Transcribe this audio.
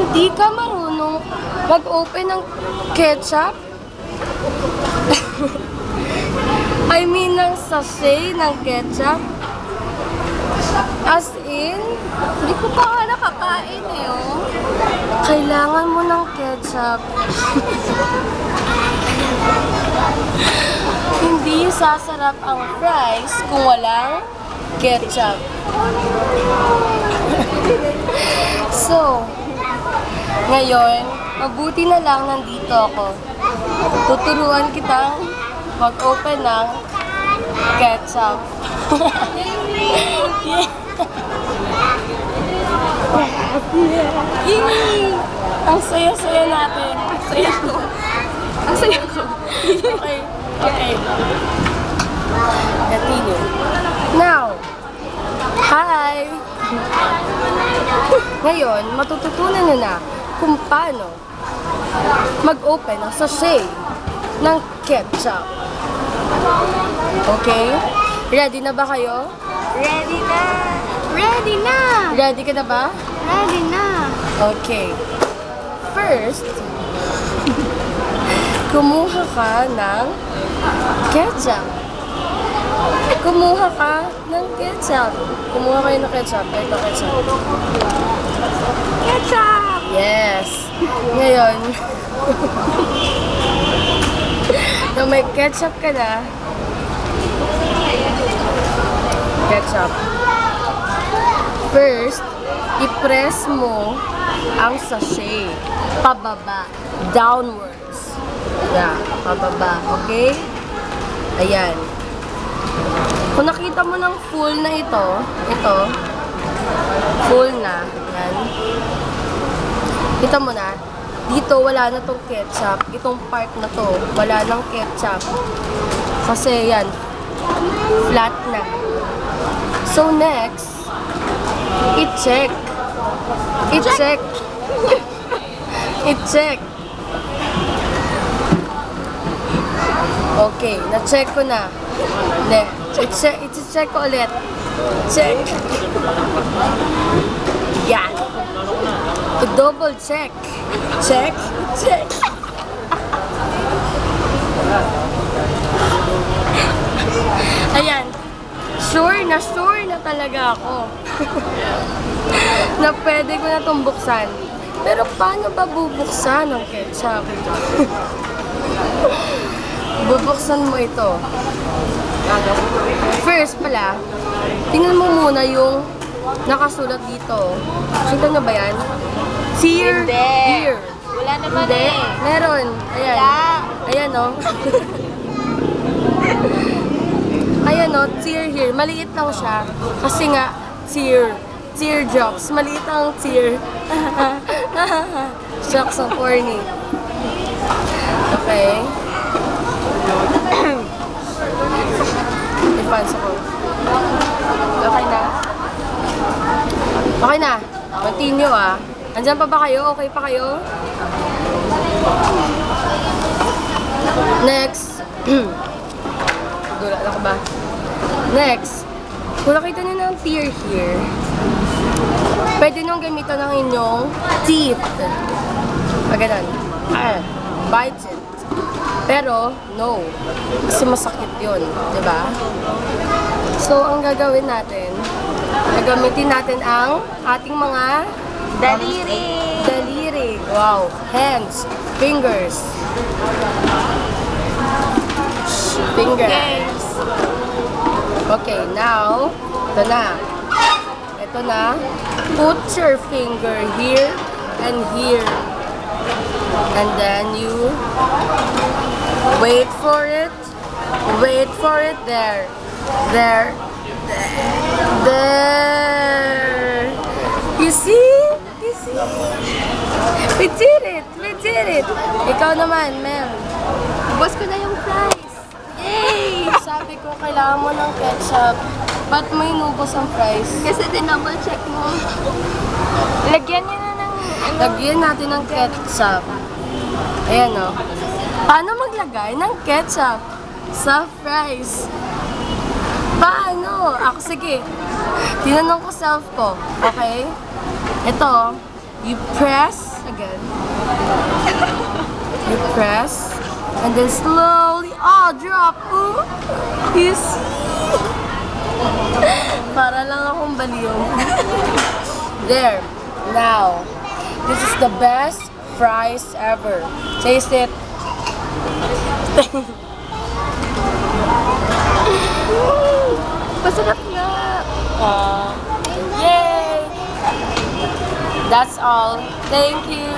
Hindi ka marunong mag-open ng ketchup? I mean, ng sachet ng ketchup? As in, Hindi ko pa nga nakakain eh, oh. kailangan mo ng ketchup. Hindi sasarap ang fries kung walang ketchup. So, ngayon, mabuti na lang nandito ako. Tuturuan kitang mag-open ng ketchup. Yay! Ang saya-saya natin. Ang saya ko. Ang saya ko. Okay. Okay. Continue. Now, hi! Ngayon, matututunan nyo na kung paano mag-open ng sachet ng ketchup. Okay? Ready na ba kayo? Ready na! Ready na! Ready ka na ba? Ready na! Okay. First, kumuha ka ng ketchup. Kumuha ka ng ketchup. Kumuha kayo ng ketchup. Ito, ketchup. Ketchup! Yes. Ngayon, na may ketchup ka na, ketchup. First, i-press mo ang sachet. Pababa. Downwards. Yeah, pababa. Okay? Ayan. Kung nakita mo ng full na ito, full na. Ayan. Kita mo na, dito wala na tong ketchup. Itong part na to, wala nang ketchup. Kasi yan, flat na. So next, i-check. I-check. I-check. Okay, na-check ko na. I-check ko ulit. Check. Yan. I-double check. Check. Check. Ayan. Sure na talaga ako. Na pwede ko na itong buksan. Pero paano ba bubuksan ang ketchup? Bubuksan mo ito. First pala, tingnan mo muna yung nakasulat dito. Kita nyo ba yan? Sear Hindi. here. Wala naman Hindi. eh. Meron. Ayan. Wala. Ayan o. Ayan o, tear here. Maliit lang siya. Kasi nga, teardrops. Maliit ang tear. Shucks, ang corny. Okay. Advance ako. Okay na? Okay na. Continue ah. Andyan pa ba kayo? Okay pa kayo? Next. Dula na ka ba? Next. Kung nakita nyo ng tear here, pwede nyo gamitan ng inyong teeth. Pagkanan. Bite it. Pero, no. Kasi masakit yun. Diba? So, ang gagawin natin, gagamitin natin ang ating mga Daliri! daliri. Wow. Hands. Fingers. Fingers. Okay, now, ito na. Ito na. Put your finger here and here. And then you wait for it. Wait for it. There. There. There. You see? You see? We did it. We did it. Ikaw naman, ma'am. Ubos ko na yung fries! Yay! Sabi ko, kailangan mo ng ketchup. Ba't mo inubos ang fries? Kasi dinouble check mo. Lagyan niyo na ng Lagyan natin ng ketchup. Ayan o. Paano maglagay ng ketchup sa fries? Paano? Ako, sige. Tinanong ko self ko. Okay? Ito, you press again. You press, and then slowly, oh, drop. Ooh, you see? Para lang akong baliw. There. Now, this is the best fries ever. Taste it. Masarap nga. Yay! That's all. Thank you.